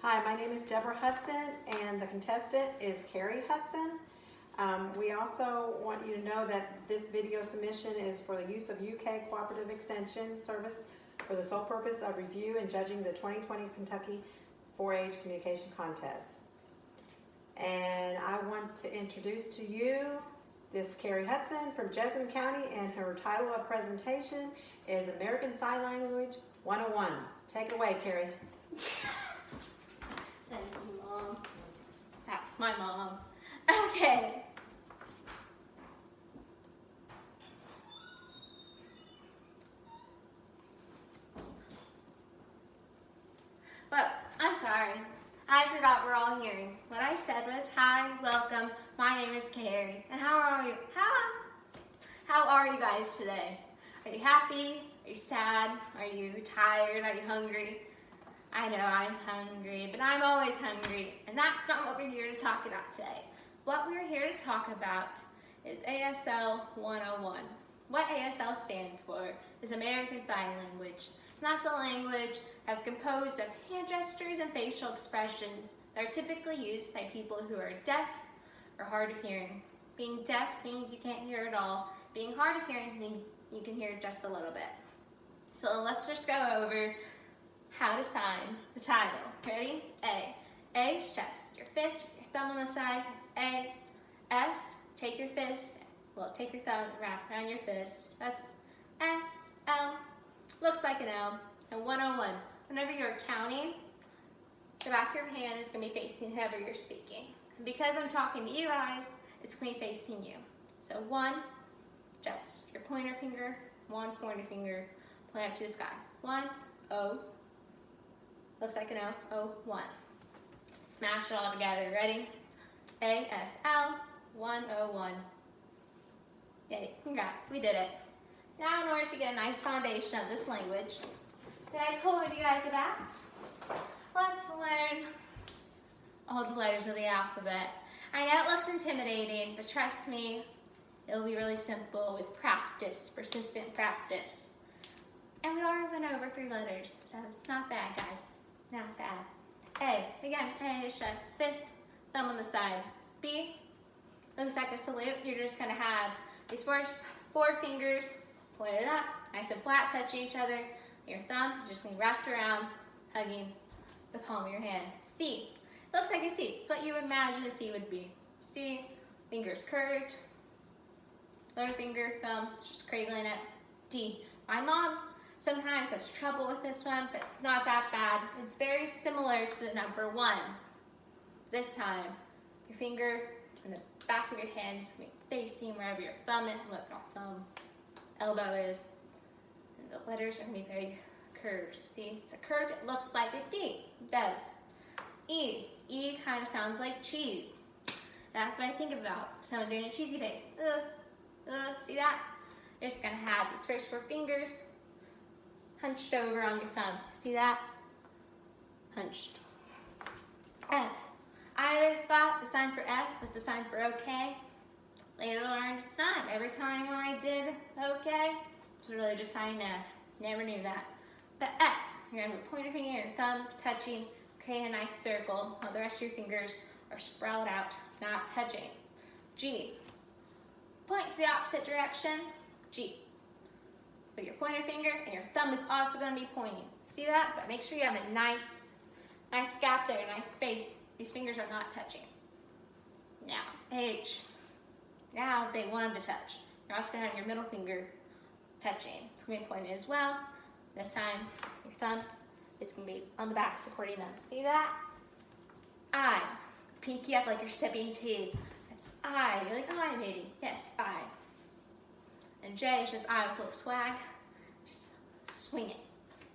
Hi, my name is Deborah Hudson, and the contestant is Carrie Hudson. We also want you to know that this video submission is for the use of UK Cooperative Extension Service for the sole purpose of review and judging the 2020 Kentucky 4-H Communication Contest. And I want to introduce to you this Carrie Hudson from Jessamine County, and her title of presentation is American Sign Language 101. Take it away, Carrie. Thank you, Mom. That's my mom. Okay. Well, I'm sorry. I forgot we're all hearing. What I said was, hi, welcome, my name is Carrie. And how are you? How are you guys today? Are you happy? Are you sad? Are you tired? Are you hungry? I know I'm hungry, but I'm always hungry, and that's not what we're here to talk about today. What we're here to talk about is ASL 101. What ASL stands for is American Sign Language. And that's a language that's composed of hand gestures and facial expressions that are typically used by people who are deaf or hard of hearing. Being deaf means you can't hear at all. Being hard of hearing means you can hear just a little bit. So let's just go over how to sign the title. Ready? A. A is chest. Your fist, your thumb on the side, that's A. S, take your fist, take your thumb and wrap around your fist. That's S. L, looks like an L. And 101, whenever you're counting, the back of your hand is going to be facing whoever you're speaking. And because I'm talking to you guys, it's going to be facing you. So 1, just your pointer finger, 1 pointer finger, point up to the sky. 1, O. Looks like an O, O, 1. Smash it all together, ready? ASL 101. Yay, congrats, we did it. Now in order to get a nice foundation of this language that I told you guys about, let's learn all the letters of the alphabet. I know it looks intimidating, but trust me, it'll be really simple with practice, persistent practice. And we already went over 3 letters, so it's not bad, guys. Not bad. A, again, A is chest, fist, thumb on the side. B, looks like a salute. You're just gonna have these first 4 fingers pointed up, nice and flat, touching each other. Your thumb just gonna be wrapped around, hugging the palm of your hand. C, looks like a C. It's what you would imagine a C would be. C, fingers curved, lower finger, thumb, just cradling it. D, my mom sometimes has trouble with this one, but it's not that bad. It's very similar to the number 1. This time, your finger in the back of your hand is going to be facing wherever your thumb is, look, not thumb, elbow is. And the letters are going to be very curved. See, it's a curve, it looks like a D. It does. E. E kind of sounds like cheese. That's what I think about. Someone doing a cheesy face. See that? You're just going to have these first 4 fingers hunched over on your thumb. See that? Hunched. F. I always thought the sign for F was the sign for okay. Later learned it's not. Every time when I did okay, it was really just signing F. Never knew that. But F, you're going to have your pointer finger and your thumb touching, create a nice circle while the rest of your fingers are sprawled out, not touching. G. Point to the opposite direction. G. But your pointer finger and your thumb is also going to be pointing. See that? But make sure you have a nice gap there, a nice space. These fingers are not touching. Now, H. Now they want them to touch. You're also going to have your middle finger touching. It's going to be pointing as well. This time, your thumb is going to be on the back supporting them. See that? I. Pinky up like you're sipping tea. That's I. You're like, I, maybe. Yes, I. And J is just I with a little swag. Just swing it.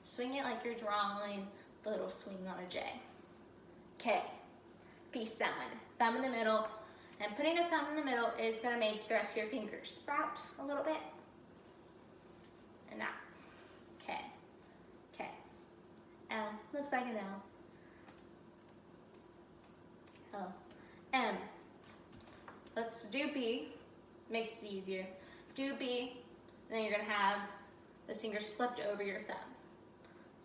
Swing it like you're drawing the little swing on a J. K. Peace sign. Thumb in the middle. And putting a thumb in the middle is going to make the rest of your fingers sprout a little bit. And that's K. K. L. Looks like an L. L. M. Let's do B. Makes it easier. Do B, and then you're going to have those fingers flipped over your thumb.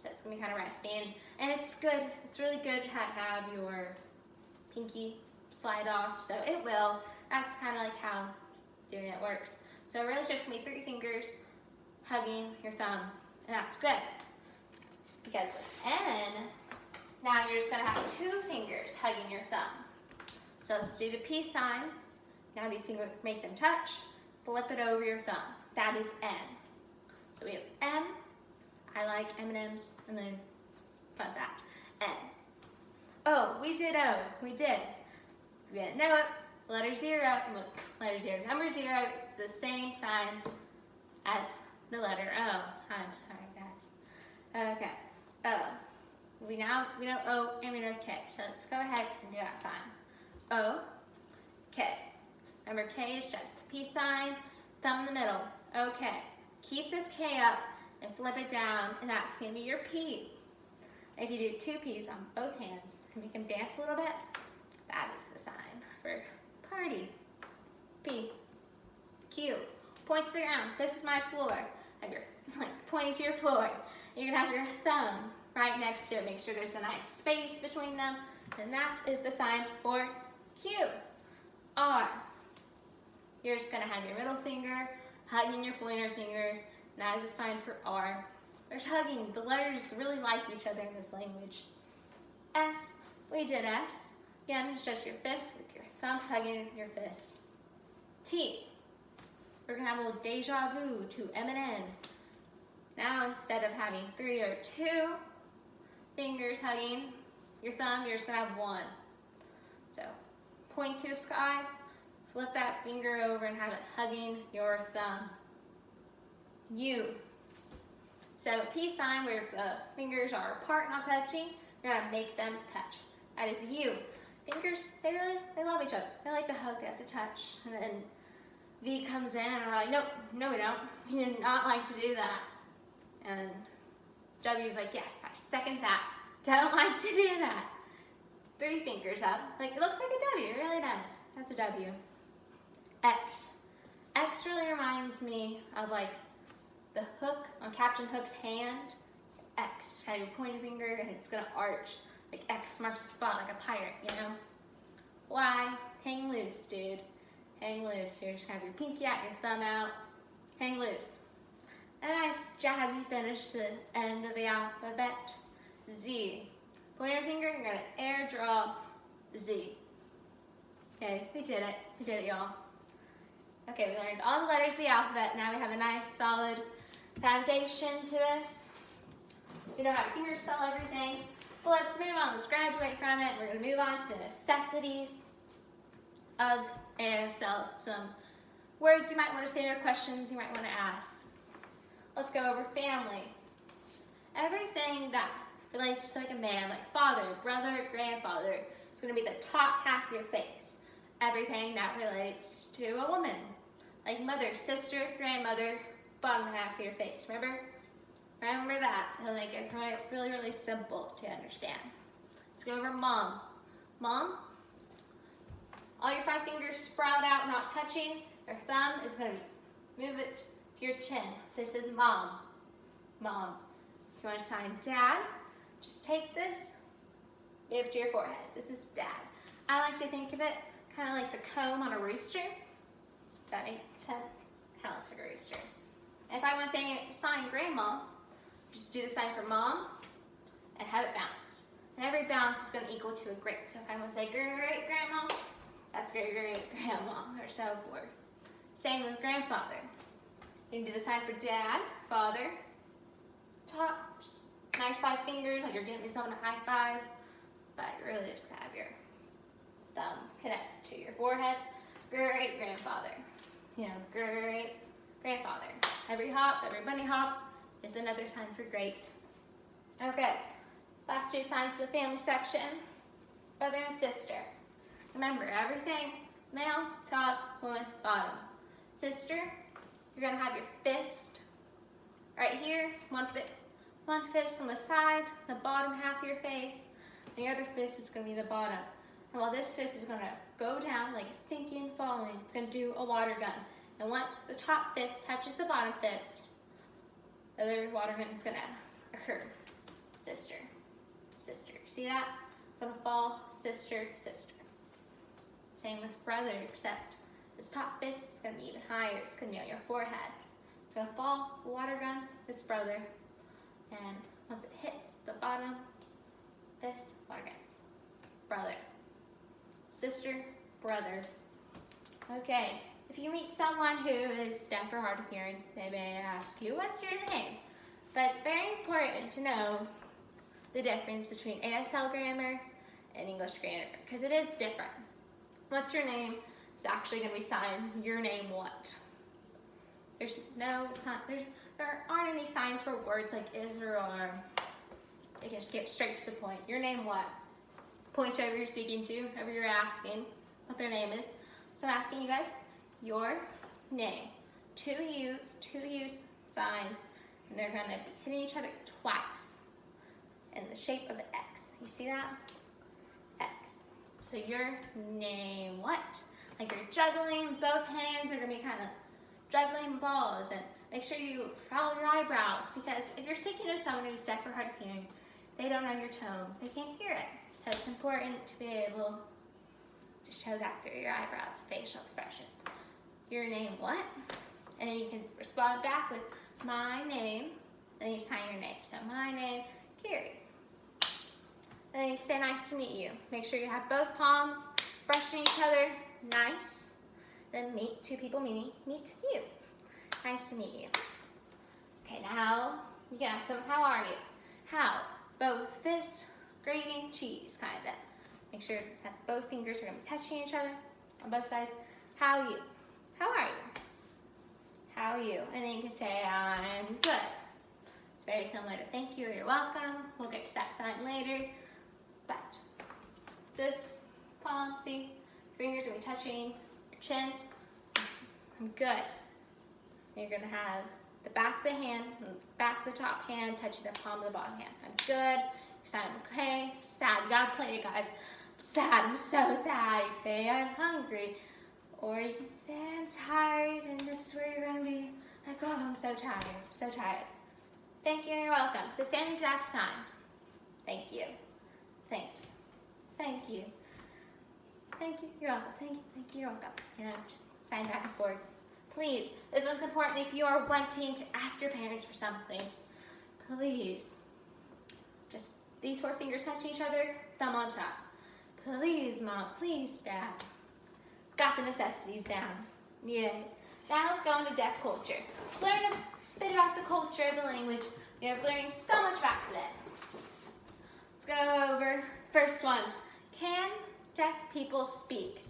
So it's it's gonna be kind of resting. And it's good, it's really good to have your pinky slide off, so it will. That's kind of like how doing it works. So really it's just gonna be 3 fingers hugging your thumb, and that's good. Because with N, now you're just gonna have 2 fingers hugging your thumb. So let's do the peace sign. Now these fingers, make them touch, flip it over your thumb. That is N. So we have M, I like M&Ms, and then fun fact, N. Oh, we did O, we did. If you didn't know it, number 0, the same sign as the letter O. I'm sorry, guys. Okay, O. We know O and we know K, so let's go ahead and do that sign. O, K. Remember, K is just the peace sign, thumb in the middle. Okay, keep this K up and flip it down, and that's gonna be your P. If you do 2 P's on both hands and make them dance a little bit, that is the sign for party. P. Q. Point to the ground. This is my floor. Have your pointing to your floor. You're gonna have your thumb right next to it. Make sure there's a nice space between them, and that is the sign for Q. R. You're just gonna have your middle finger hugging your pointer finger, and that is the sign for R. There's hugging. The letters really like each other in this language. S. We did S. Again, it's just your fist with your thumb hugging your fist. T. We're gonna have a little deja vu to M and N. Now instead of having 3 or 2 fingers hugging your thumb, you're just gonna have 1. So point to the sky, flip that finger over and have it hugging your thumb. U. So peace sign where the fingers are apart, not touching, you're gonna make them touch. That is U. Fingers, they love each other. They like to hug, they like to touch. And then V comes in and we're like, nope, no we don't. We do not like to do that. And W's like, yes, I second that. Don't like to do that. 3 fingers up. Like, it looks like a W, it really does. That's a W. X. X really reminds me of like the hook on Captain Hook's hand. X. You have your pointer finger and it's gonna arch. Like X marks the spot like a pirate, you know? Y. Hang loose, dude. Hang loose. You're just gonna have your pinky out, your thumb out. Hang loose. A nice jazzy finish to the end of the alphabet. Z. Pointer finger, you're gonna air draw Z. Okay, we did it, y'all. Okay, we learned all the letters of the alphabet. Now we have a nice solid foundation to this. We know how to finger spell everything. But let's move on, let's graduate from it. We're gonna move on to the necessities of ASL. Some words you might wanna say or questions you might wanna ask. Let's go over family. Everything that relates to like a man, like father, brother, grandfather, is gonna be the top half of your face. Everything that relates to a woman, like mother, sister, grandmother, bottom half of your face, remember? Remember that, it'll make it really, really simple to understand. Let's go over mom. Mom, all your 5 fingers sprout out, not touching. Your thumb is gonna move it to your chin. This is mom. Mom. If you wanna sign dad, just take this, move it to your forehead. This is dad. I like to think of it kind of like the comb on a rooster. Does that make sense? Kind of looks like a rooster. And if I want to sign grandma, just do the sign for mom and have it bounce. And every bounce is going to equal to a great. So if I want to say great grandma, that's great grandma, or so forth. Same with grandfather. You can do the sign for dad, father, top, just nice 5 fingers, like you're giving someone a high five, but you really just have your thumb connect to your forehead. Great grandfather. You know, great grandfather. Every hop, every bunny hop is another sign for great. Okay, last 2 signs in the family section. Brother and sister. Remember, everything, male, top, woman, bottom. Sister, you're gonna have your fist right here, one fist on the side, the bottom half of your face. The other fist is gonna be the bottom. And while this fist is gonna go down like sinking, falling, it's gonna do a water gun. And once the top fist touches the bottom fist, the other water gun is gonna occur. sister, sister. See that? It's gonna fall, sister, sister. Same with brother, except this top fist is gonna be even higher. It's gonna be on your forehead. It's gonna fall, water gun, this brother, and once it hits the bottom, fist, water guns, brother, sister, brother. Okay, if you meet someone who is deaf or hard of hearing, they may ask you, what's your name? But it's very important to know the difference between ASL grammar and English grammar, because it is different. What's your name? It's actually going to be signed, your name what? There's no sign, there aren't any signs for words like is or are. They can just get straight to the point. Your name what? Point to whoever you're speaking to, whoever you're asking what their name is. So I'm asking you guys, your name. Two use signs, and they're going to be hitting each other twice in the shape of an X. You see that? X. So your name what? Like you're juggling, both hands are going to be kind of juggling balls, and make sure you follow your eyebrows, because if you're speaking to someone who's deaf or hard of hearing, they don't know your tone, they can't hear it. So it's important to be able to show that through your eyebrows, facial expressions. Your name what? And then you can respond back with my name, and you sign your name. So my name, Carrie. And then you can say nice to meet you. Make sure you have both palms brushing each other, nice. Then meet, two people meet you. Nice to meet you. Okay, now you can ask someone, how are you? How? Both fists, grating cheese, kind of. Make sure that both fingers are going to be touching each other on both sides. How are you? How are you? How are you? And then you can say, I'm good. It's very similar to thank you or you're welcome. We'll get to that sign later. But this palm, see, fingers are touching your chin. I'm good. You're going to have the back of the hand, back of the top hand touching the palm of the bottom hand. I'm good. You say I'm okay. Sad. You gotta play it, guys. I'm sad. I'm so sad. You say I'm hungry. Or you can say I'm tired, and this is where you're going to be like, oh, I'm so tired. I'm so tired. Thank you and you're welcome. It's the same exact sign. Thank you. Thank you. Thank you. Thank you. You're welcome. Thank you. Thank you. You're welcome. You know, just sign back and forth. Please, this one's important if you are wanting to ask your parents for something. Please. Just these four fingers touching each other, thumb on top. Please, Mom. Please, Dad. Got the necessities down. Yay. Now let's go into deaf culture. Let's learn a bit about the culture, the language. We are learning so much about today. Let's go over first one. Can deaf people speak?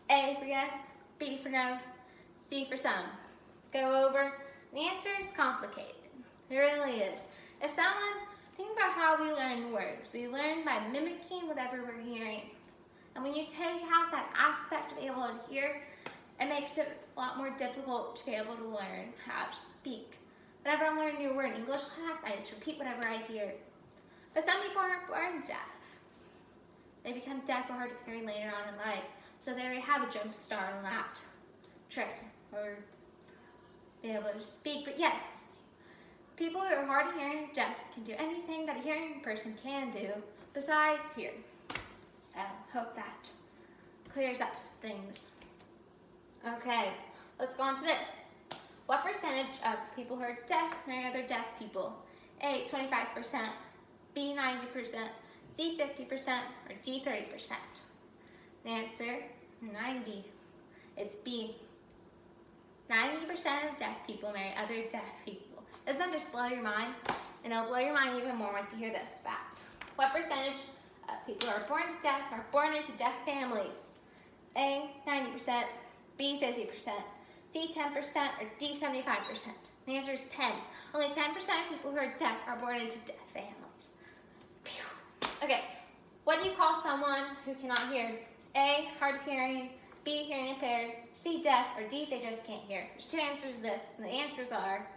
A for yes, B for no, C for some. Let's go over. The answer is complicated. It really is. If someone, think about how we learn words. We learn by mimicking whatever we're hearing. And when you take out that aspect to be able to hear, it makes it a lot more difficult to be able to learn how to speak. Whenever I'm learning a new word in English class, I just repeat whatever I hear. But some people aren't born deaf. They become deaf or hard of hearing later on in life. So they already have a jump start on that trick or be able to speak. But yes, people who are hard of hearing or deaf can do anything that a hearing person can do besides hear. So hope that clears up some things. Okay, let's go on to this. What percentage of people who are deaf marry other deaf people? A, 25%, B, 90%, C, 50%, or D, 30%? The answer is 90. It's B. 90% of deaf people marry other deaf people. Doesn't that just blow your mind? And it'll blow your mind even more once you hear this fact. What percentage of people who are born deaf are born into deaf families? A, 90%, B, 50%, C, 10%, or D, 75%? The answer is 10. Only 10% of people who are deaf are born into deaf families. Phew. Okay, what do you call someone who cannot hear? A, hard of hearing, B, hearing impaired, C, deaf, or D, they just can't hear. There's two answers to this, and the answers are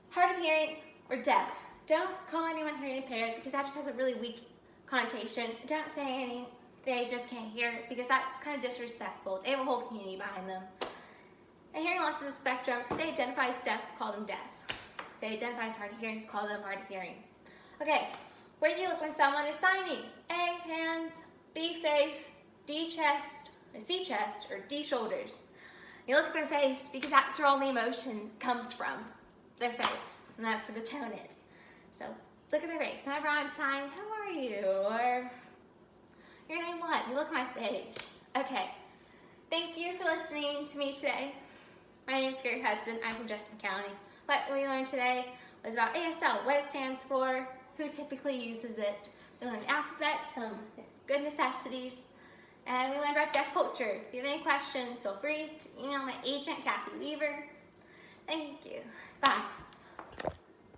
hard of hearing or deaf. Don't call anyone hearing impaired because that just has a really weak connotation. Don't say anything, they just can't hear, because that's kind of disrespectful. They have a whole community behind them. And hearing loss is a spectrum. If they identify as deaf, call them deaf. If they identify as hard of hearing, call them hard of hearing. Okay, where do you look when someone is signing? A, hands, B, face, D, chest, C, chest, or D, shoulders. You look at their face because that's where all the emotion comes from, their face, and that's where the tone is. So look at their face. Whenever I'm signing, how are you? Or your name what? You look at my face. Okay, thank you for listening to me today. My name is Carrie Hudson. I'm from Jessamine County. What we learned today was about ASL, what it stands for, who typically uses it. We learned the alphabet, some good necessities, and we learned about deaf culture. If you have any questions, feel free to email my agent, Kathy Weaver. Thank you. Bye.